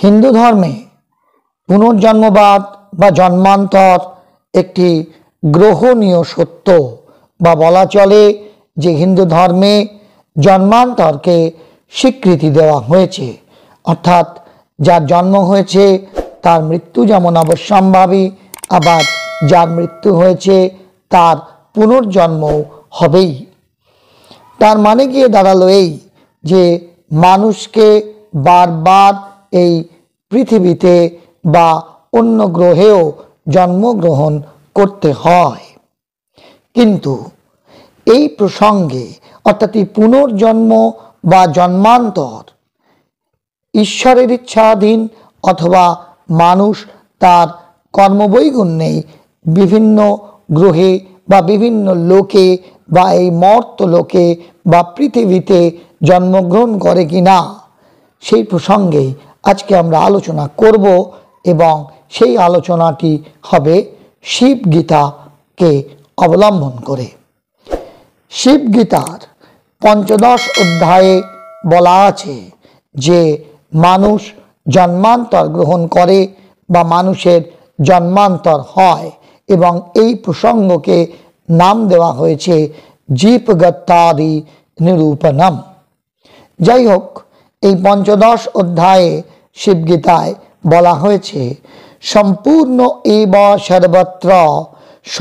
হিন্দু ধর্মে পুনর্জন্মবাদ বা জন্মান্তর একটি গ্রহণীয় সত্য, বা বলা চলে যে হিন্দু ধর্মে জন্মান্তরকে স্বীকৃতি দেওয়া হয়েছে। অর্থাৎ যার জন্ম হয়েছে তার মৃত্যু যেমন অবশ্যম্ভাবী, আবার যার মৃত্যু হয়েছে তার পুনর্জন্ম হবেই। তার মানে গিয়ে দাঁড়ালো এই যে মানুষকে বারবার এই পৃথিবীতে বা অন্য গ্রহেও জন্মগ্রহণ করতে হয়। কিন্তু এই প্রসঙ্গে অর্থাৎ এই পুনর্জন্ম বা জন্মান্তর ঈশ্বরের ইচ্ছাধীন, অথবা মানুষ তার কর্মবৈগুণ্যে বিভিন্ন গ্রহে বা বিভিন্ন লোকে বা এই মর্ত লোকে বা পৃথিবীতে জন্মগ্রহণ করে কিনা, সেই প্রসঙ্গে আজকে আমরা আলোচনা করব। এবং সেই আলোচনাটি হবে শিব গীতাকে অবলম্বন করে। শিব গীতার পঞ্চদশ অধ্যায়ে বলা আছে যে মানুষ জন্মান্তর গ্রহণ করে বা মানুষের জন্মান্তর হয়, এবং এই প্রসঙ্গকে নাম দেওয়া হয়েছে জীবগত্যাদি নিরূপণম। যাই হোক, এই পঞ্চদশ অধ্যায়ে শিবগীতায় বলা হয়েছে সম্পূর্ণ এব সর্বত্র স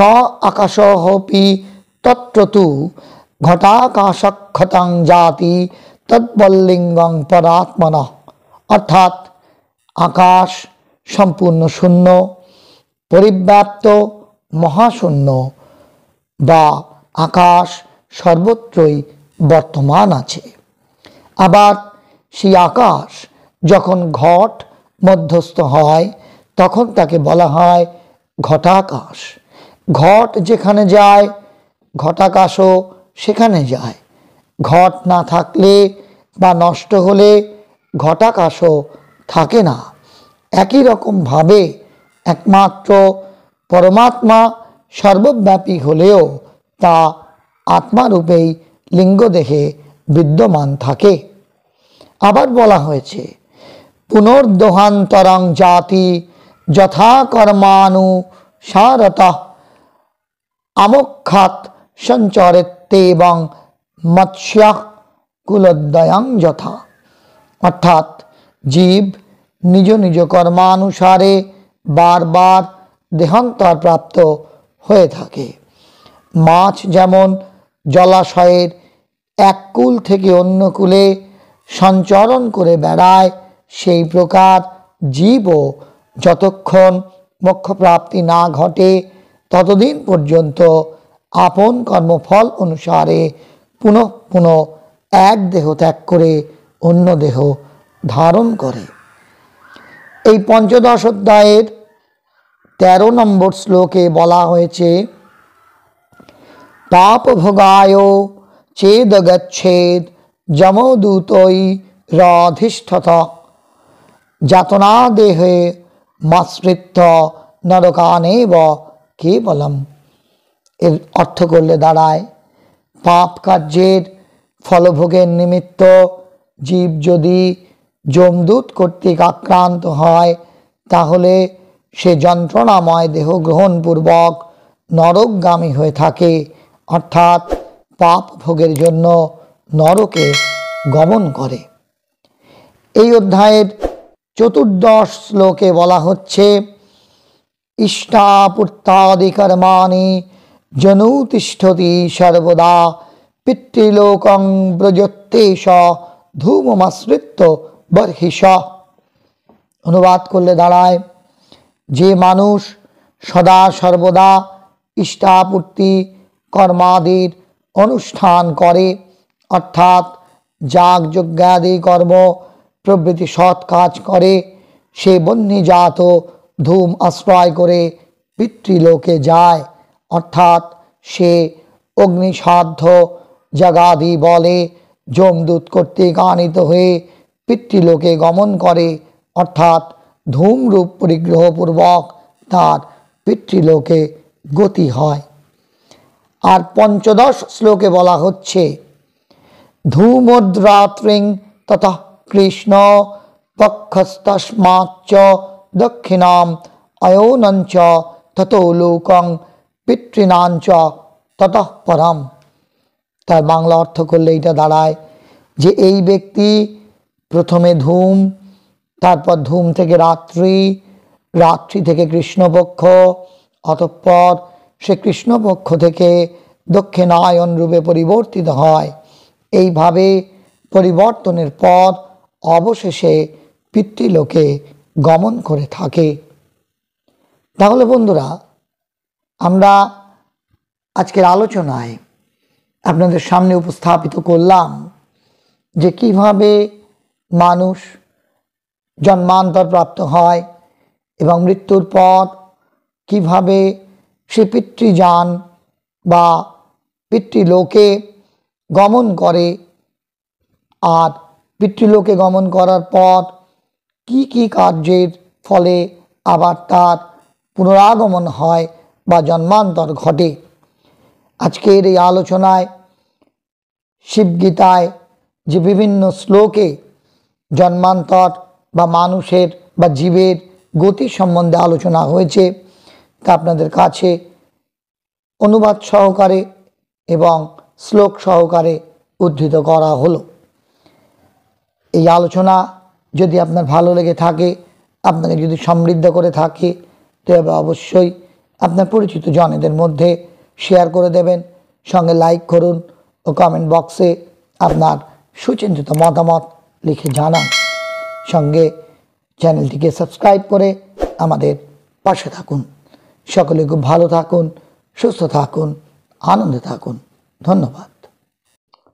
আকাশোপি তত্রতু ঘটাকাশক্ষতং জাতি তদ্বল্লিঙ্গং পরাত্মনঃ। অর্থাৎ আকাশ সম্পূর্ণ শূন্য, পরিব্যাপ্ত মহাশূন্য, বা আকাশ সর্বত্রই বর্তমান আছে। আবার সেই আকাশ যখন ঘট মধ্যস্থ হয় তখন তাকে বলা হয় ঘটাকাশ। ঘট যেখানে যায় ঘটাকাশও সেখানে যায়। ঘট না থাকলে বা নষ্ট হলে ঘটাকাশও থাকে না। একই রকমভাবে একমাত্র পরমাত্মা সর্বব্যাপী হলেও তা আত্মারূপেই লিঙ্গদেহে বিদ্যমান থাকে। আবার বলা হয়েছে পুনর্দোহান্তরং জাতি যথা কর্মানুসারতঃ আমোক্ষাৎ সঞ্চরেত্যেবং মৎস্য কুলোদ্বয়ং যথা। অর্থাৎ জীব নিজ নিজ কর্মানুসারে বারবার দেহান্তর প্রাপ্ত হয়ে থাকে। মাছ যেমন জলাশয়ের এক কূল থেকে অন্য কূলে সঞ্চরণ করে বেড়ায়, সেই প্রকার জীবও যতক্ষণ মোক্ষপ্রাপ্তি না ঘটে ততদিন পর্যন্ত আপন কর্মফল অনুসারে পুনঃ পুনঃ এক দেহ ত্যাগ করে অন্য দেহ ধারণ করে। এই পঞ্চদশ অধ্যায়ের 13 নম্বর শ্লোকে বলা হয়েছে পাপ ভোগায় চেদ গচ্ছেদ যমদূতৈ রাধিষ্ঠত যাতনা দেহে মাশ্রিত্য নরকানেব কেবলম। এর অর্থ করলে দাঁড়ায় পাপ কার্যের ফলভোগের নিমিত্ত জীব যদি যমদূত কর্তৃক আক্রান্ত হয় তাহলে সে যন্ত্রণাময় দেহ গ্রহণপূর্বক নরকগামী হয়ে থাকে, অর্থাৎ পাপ ভোগের জন্য নরকে গমন করে। এই অধ্যায়ের 14 শ্লোকে বলা হচ্ছে ইষ্টাপূর্তাদি কর্মাণি জনুতিষ্ঠতি সর্বদা পিতৃলোকং ব্রজত্যেষ ধূমমাশ্রিত্য বর্হিষ। অনুবাদ করলে দাঁড়ায় যে মানুষ সদা সর্বদা ইষ্টাপূর্তি কর্মাদির অনুষ্ঠান করে, অর্থাৎ যাগ যজ্ঞাদি কর্ম প্রভৃতি সৎ কাজ করে, সে বহ্নিজাত ধূম আশ্রয় করে পিতৃলোকে যায়। অর্থাৎ সে অগ্নিসাধ্য যাগাদি বলে যমদূত কর্তৃক আনিত হয়ে পিতৃলোকে গমন করে, অর্থাৎ ধূমরূপ পরিগ্রহপূর্বক তার পিতৃলোকে গতি হয়। আর 15 শ্লোকে বলা হচ্ছে ধূমোদ্রাত্রিং ততঃ কৃষ্ণ পক্ষস্তস্মাচ্চ দক্ষিণাম অয়োনঞ্চ ততো লোকং পিতৃণাঞ্চ ততঃ পরম। তার বাংলা অর্থ করলে এটা দাঁড়ায় যে এই ব্যক্তি প্রথমে ধূম, তারপর ধূম থেকে রাত্রি, রাত্রি থেকে কৃষ্ণপক্ষ, অতঃপর সে কৃষ্ণপক্ষ থেকে দক্ষিণায়ন রূপে পরিবর্তিত হয়। এইভাবে পরিবর্তনের পর অবশেষে পিতৃলোকে গমন করে থাকে। তাহলে বন্ধুরা, আমরা আজকের আলোচনায় আপনাদের সামনে উপস্থাপিত করলাম যে কিভাবে মানুষ জন্মান্তর প্রাপ্ত হয় এবং মৃত্যুর পর কিভাবে সে পিতৃযান বা পিতৃলোকে গমন করে, আর পিতৃলোকে গমন করার পর কি কি কার্যের ফলে আবার তার পুনরাগমন হয় বা জন্মান্তর ঘটে। আজকের এই আলোচনায় শিবগীতায় যে বিভিন্ন শ্লোকে জন্মান্তর বা মানুষের বা জীবের গতি সম্বন্ধে আলোচনা হয়েছে তা আপনাদের কাছে অনুবাদ সহকারে এবং শ্লোক সহকারে উদ্ধৃত করা হলো। এই আলোচনা যদি আপনার ভালো লেগে থাকে, আপনাকে যদি সমৃদ্ধ করে থাকে, তবে অবশ্যই আপনার পরিচিত জনেদের মধ্যে শেয়ার করে দেবেন, সঙ্গে লাইক করুন ও কমেন্ট বক্সে আপনার সুচিন্তিত মতামত লিখে জানান। সঙ্গে চ্যানেলটিকে সাবস্ক্রাইব করে আমাদের পাশে থাকুন। সকলে খুব ভালো থাকুন, সুস্থ থাকুন, আনন্দে থাকুন। ধন্যবাদ।